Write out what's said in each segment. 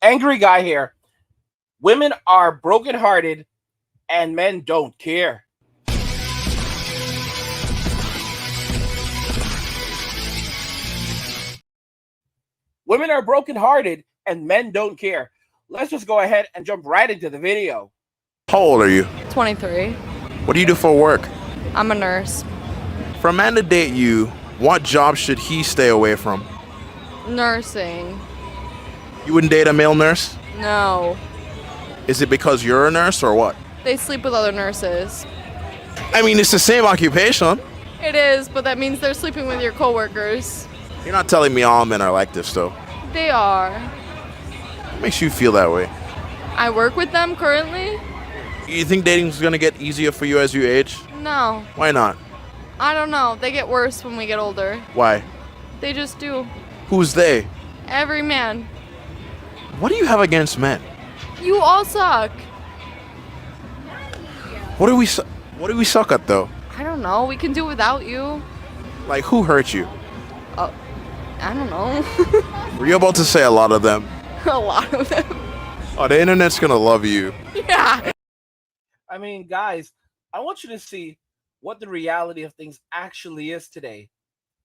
Angry guy here. Women are brokenhearted and men don't care. Women are brokenhearted and men don't care. Let's just go ahead and jump right into the video. How old are you? 23. What do you do for work? I'm a nurse. For a man to date you, what job should he stay away from? Nursing. You wouldn't date a male nurse? No. Is it because you're a nurse or what? They sleep with other nurses. I mean, it's the same occupation. It is, but that means they're sleeping with your coworkers. You're not telling me all men are like this, though. They are. What makes you feel that way? I work with them currently? You think dating's gonna get easier for you as you age? No. Why not? I don't know. They get worse when we get older. Why? They just do. Who's they? Every man. What do you have against men? You all suck. What do we suck at, though? I don't know. We can do without you. Like, who hurt you? I don't know. Were you about to say a lot of them? A lot of them. Oh, the internet's gonna love you. Yeah. I mean, guys, I want you to see what the reality of things actually is today.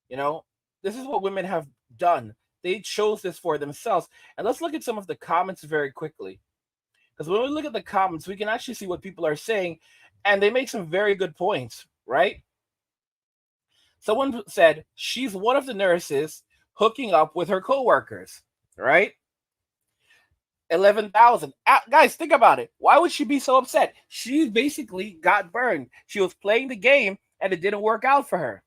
You know, this is what women have done. They chose this for themselves. And let's look at some of the comments very quickly. Because when we look at the comments, we can actually see what people are saying, and they make some very good points, right? Someone said she's one of the nurses hooking up with her coworkers, right? 11,000. Guys, think about it. Why would she be so upset? She basically got burned. She was playing the game and it didn't work out for her.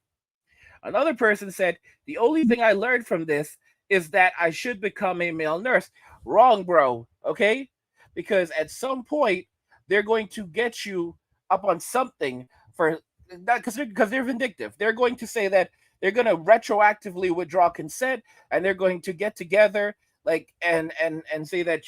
Another person said, the only thing I learned from this is that I should become a male nurse. Wrong, bro. Okay? Because at some point, they're going to get you up on something for that because they're vindictive. They're going to say that they're going to retroactively withdraw consent and they're going to get together like and say that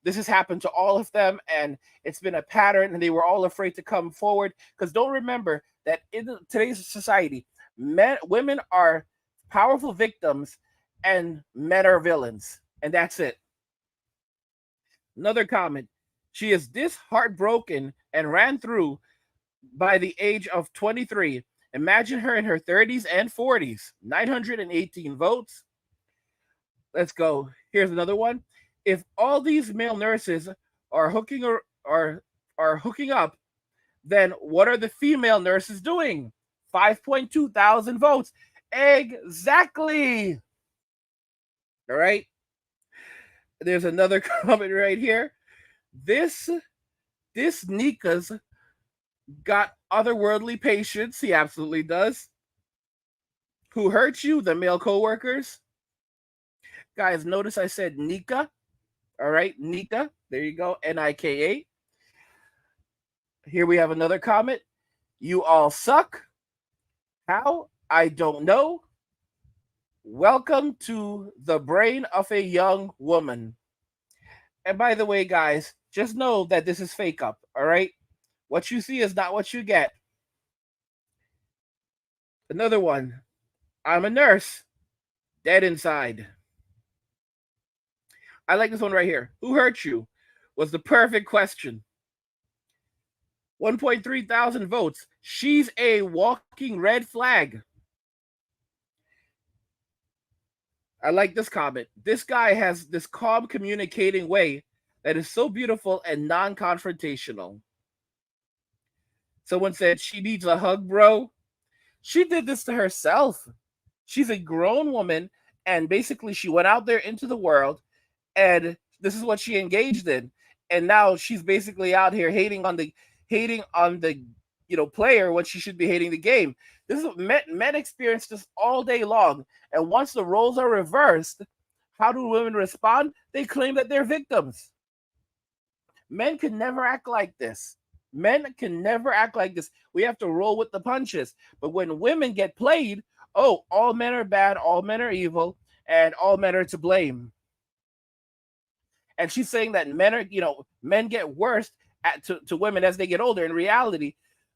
this has happened to all of them and it's been a pattern and they were all afraid to come forward because don't remember that in today's society women are powerful victims and men are villains, and that's it. Another comment: she is this heartbroken and ran through by the age of 23. Imagine her in her 30s and 40s. 918 votes. Let's go. Here's another one. If all these male nurses are are hooking up, then what are the female nurses doing? 5.2 thousand votes. Exactly. All right. There's another comment right here. This Nika's got otherworldly patience. He absolutely does. Who hurt you? The male coworkers. Guys, notice I said Nika. All right, Nika. There you go. Nika. Here we have another comment. You all suck. How? I don't know. Welcome to the brain of a young woman. And by the way, guys, just know that this is fake up. All right. What you see is not what you get. Another one. I'm a nurse. Dead inside. I like this one right here. Who hurt you? Was the perfect question. 1.3 thousand votes. She's a walking red flag. I like this comment. This guy has this calm communicating way that is so beautiful and non-confrontational. Someone said she needs a hug, bro. She did this to herself. She's a grown woman, and basically she went out there into the world, and this is what she engaged in. And now she's basically out here hating on the player when she should be hating the game. This is men experience this all day long, and once the roles are reversed, how do women respond? They claim that they're victims. Men can never act like this. Men can never act like this. We have to roll with the punches. But when women get played, oh, all men are bad, all men are evil, and all men are to blame. And she's saying that men get worse to women as they get older. In reality,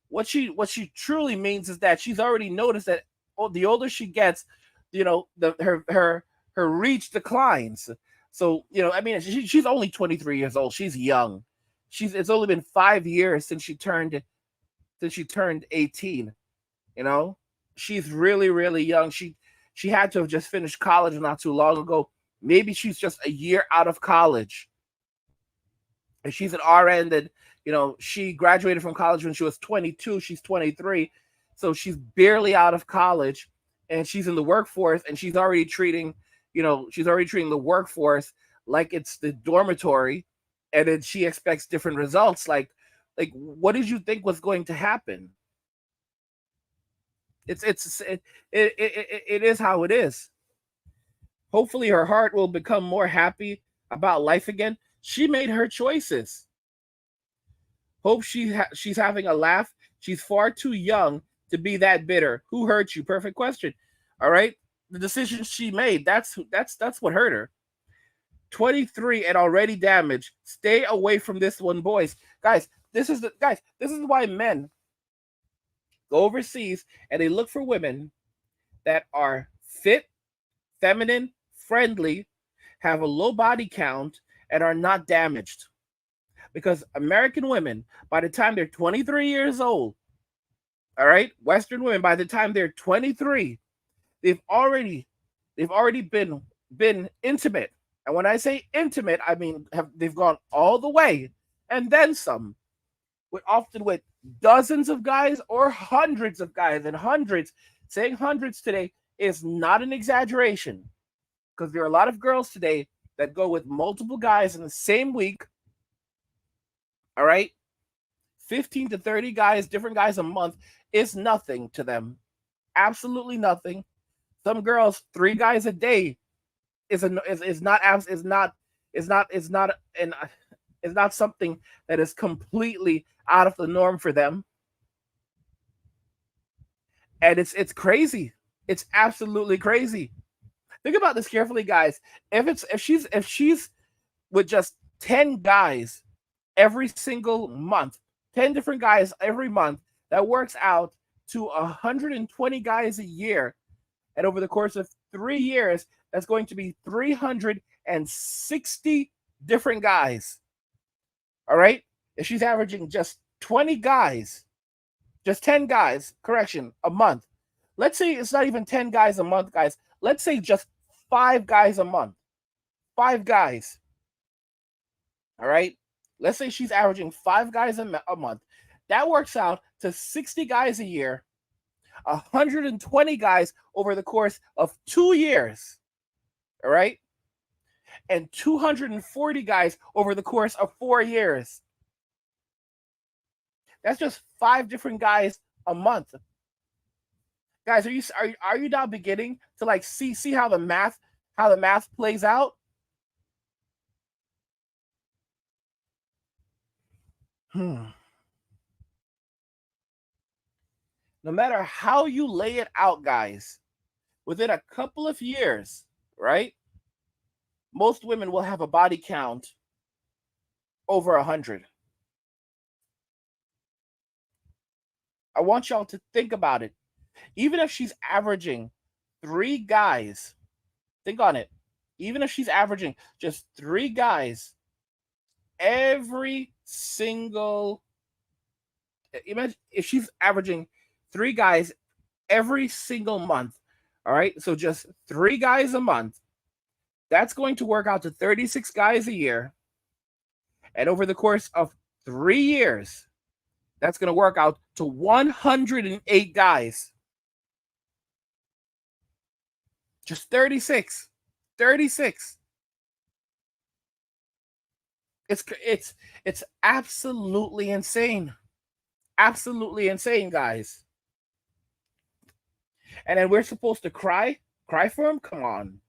what she truly means is that she's already noticed that the older she gets, her reach declines. So, I mean, she's only 23 years old. She's young. It's only been 5 years since she turned 18. You know, she's really, really young. She had to have just finished college not too long ago. Maybe she's just a year out of college. And she's an RN that, she graduated from college when she was 22. She's 23. So she's barely out of college and she's in the workforce, and she's already treating the workforce like it's the dormitory, and then she expects different results. Like what did you think was going to happen? It is how it is. Hopefully her heart will become more happy about life again. She made her choices. Hope she's having a laugh. She's far too young to be that bitter. Who hurt you? Perfect question. All right. The decision she made, that's what hurt her. 23 and already damaged. Stay away from this one, boys. Guys, this is why men go overseas and they look for women that are fit, feminine, friendly, have a low body count, and are not damaged. Because American women, by the time they're 23 years old, all right, Western women, by the time they're 23, they've already been intimate. And when I say intimate, I mean they've gone all the way and then some, often with dozens of guys or hundreds of guys. And hundreds, saying hundreds today is not an exaggeration, because there are a lot of girls today that go with multiple guys in the same week. All right, 15 to 30 guys, different guys a month is nothing to them. Absolutely nothing. Some girls, 3 guys a day is not something that is completely out of the norm for them. And it's crazy. It's absolutely crazy. Think about this carefully, guys. If she's with just 10 guys every single month, 10 different guys every month, that works out to 120 guys a year. And over the course of 3 years, that's going to be 360 different guys. All right? If she's averaging just 20 guys, just 10 guys, a month. Let's say it's not even 10 guys a month, guys. Let's say just 5 guys a month. 5 guys. All right? Let's say she's averaging 5 guys a month. That works out to 60 guys a year, 120 guys over the course of 2 years. All right? And 240 guys over the course of 4 years. That's just 5 different guys a month. Guys, are you now beginning to see how the math plays out? No matter how you lay it out, guys, within a couple of years, right? Most women will have a body count over 100. I want y'all to think about it. Even if she's averaging 3 guys, think on it. Even if she's averaging just 3 guys every single, imagine if she's averaging 3 guys every single month. All right, so just 3 guys a month. That's going to work out to 36 guys a year. And over the course of 3 years, that's going to work out to 108 guys. Just 36. 36. It's absolutely insane. Absolutely insane, guys. And then we're supposed to cry for him? Come on.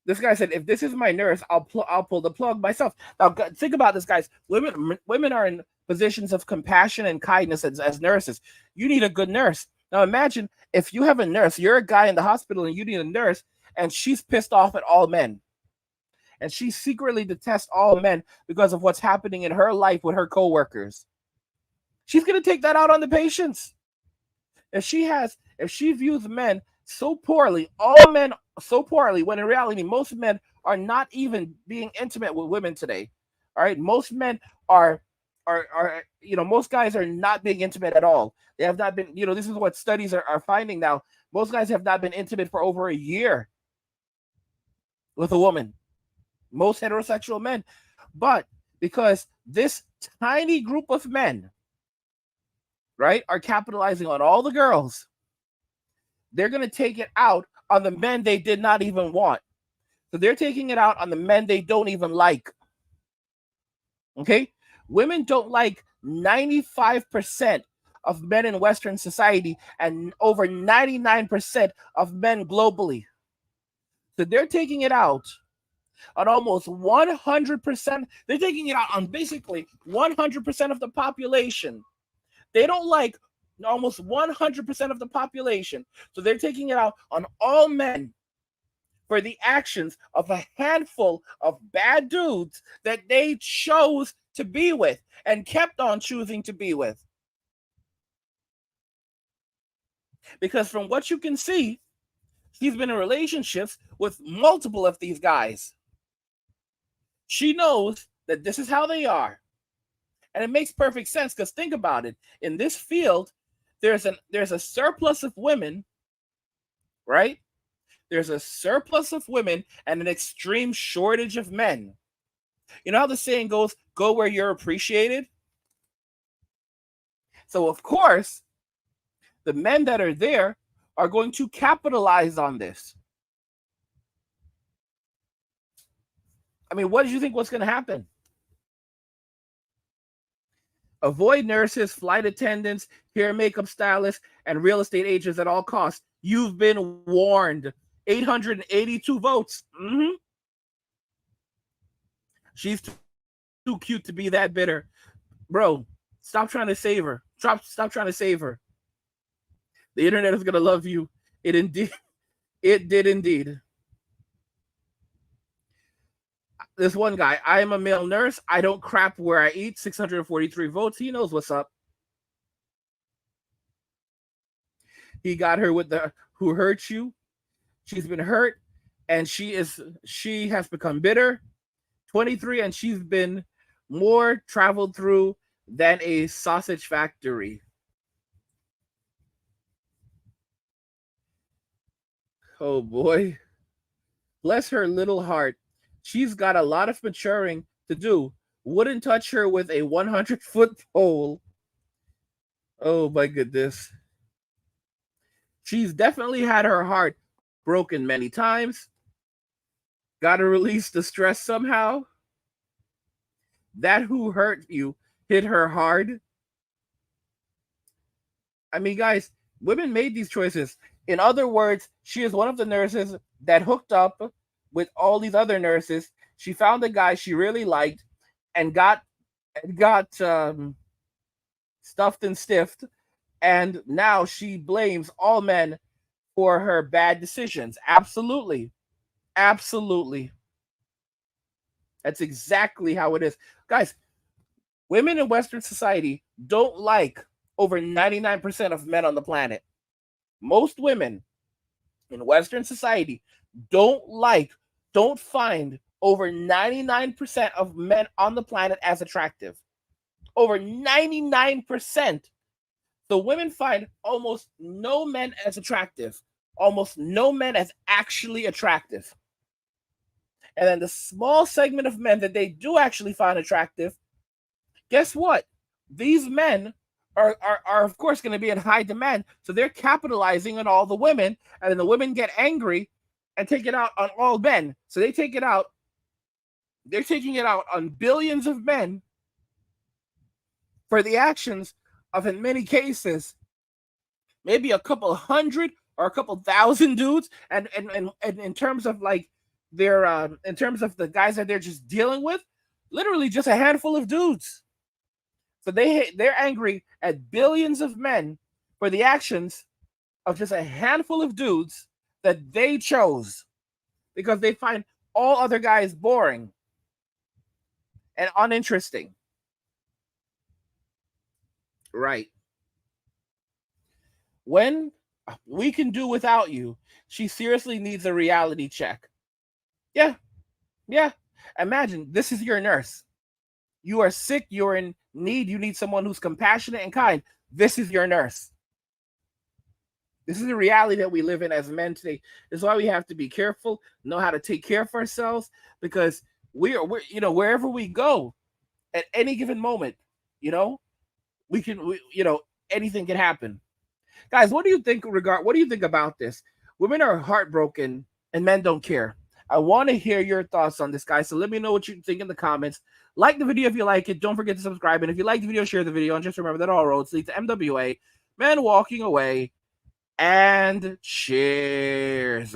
This guy said, if this is my nurse, I'll pull the plug myself. Now, think about this, guys. Women are in positions of compassion and kindness as nurses. You need a good nurse. Now, imagine if you have a nurse, you're a guy in the hospital and you need a nurse, and she's pissed off at all men. And she secretly detests all men because of what's happening in her life with her coworkers. She's going to take that out on the patients. If she views men so poorly, all men so poorly, when in reality, most men are not even being intimate with women today. All right, most men are most guys are not being intimate at all. They have not been, this is what studies are finding now. Most guys have not been intimate for over a year with a woman. Most heterosexual men. But because this tiny group of men, right, are capitalizing on all the girls, they're going to take it out on the men they did not even want. So they're taking it out on the men they don't even like. Okay? Women don't like 95% of men in Western society and over 99% of men globally. So they're taking it out on almost 100%. They're taking it out on basically 100% of the population. They don't like almost 100% of the population. So they're taking it out on all men for the actions of a handful of bad dudes that they chose to be with and kept on choosing to be with. Because from what you can see, she's been in relationships with multiple of these guys. She knows that this is how they are. And it makes perfect sense because think about it. In this field, there's a surplus of women, right? There's a surplus of women and an extreme shortage of men. You know how the saying goes, go where you're appreciated? So, of course, the men that are there are going to capitalize on this. I mean, what did you think was going to happen? Avoid nurses, flight attendants, hair and makeup stylists, and real estate agents at all costs. You've been warned. 882 votes. She's too cute to be that bitter. Bro, stop trying to save her. Stop trying to save her. The internet is going to love you. It did indeed. This one guy, I am a male nurse. I don't crap where I eat. 643 votes. He knows what's up. He got her with the who hurt you. She's been hurt and she has become bitter. 23, and she's been more traveled through than a sausage factory. Oh boy. Bless her little heart. She's got a lot of maturing to do. Wouldn't touch her with a 100-foot pole. Oh my goodness. She's definitely had her heart broken many times. Gotta release the stress somehow. That who hurt you hit her hard. I mean, guys, women made these choices. In other words, she is one of the nurses that hooked up with all these other nurses. She found a guy she really liked and got stuffed and stiffed, and now she blames all men for her bad decisions. Absolutely. That's exactly how it is. Guys, women in Western society don't like over 99% of men on the planet. Most women in Western society don't find over 99% of men on the planet as attractive. Over 99%. So women find almost no men as attractive. Almost no men as actually attractive. And then the small segment of men that they do actually find attractive, guess what? These men are of course going to be in high demand. So they're capitalizing on all the women, and then the women get angry and take it out on all men. So they're taking it out on billions of men for the actions of, in many cases, maybe a couple hundred or a couple thousand dudes. And in terms of like their in terms of the guys that they're just dealing with, literally just a handful of dudes. So they're angry at billions of men for the actions of just a handful of dudes that they chose because they find all other guys boring and uninteresting. Right. When We can do without you. She seriously needs a reality check. Yeah, yeah. Imagine this is your nurse. You are sick, you're in need, you need someone who's compassionate and kind. This is your nurse. This is the reality that we live in as men today. This is why we have to be careful, know how to take care of ourselves, because we're wherever we go at any given moment, anything can happen. Guys, what do you think about this? Women are heartbroken and men don't care. I want to hear your thoughts on this, guys. So let me know what you think in the comments. Like the video if you like it. Don't forget to subscribe. And if you like the video, share the video. And just remember that all roads lead to MWA. Men walking away. And cheers.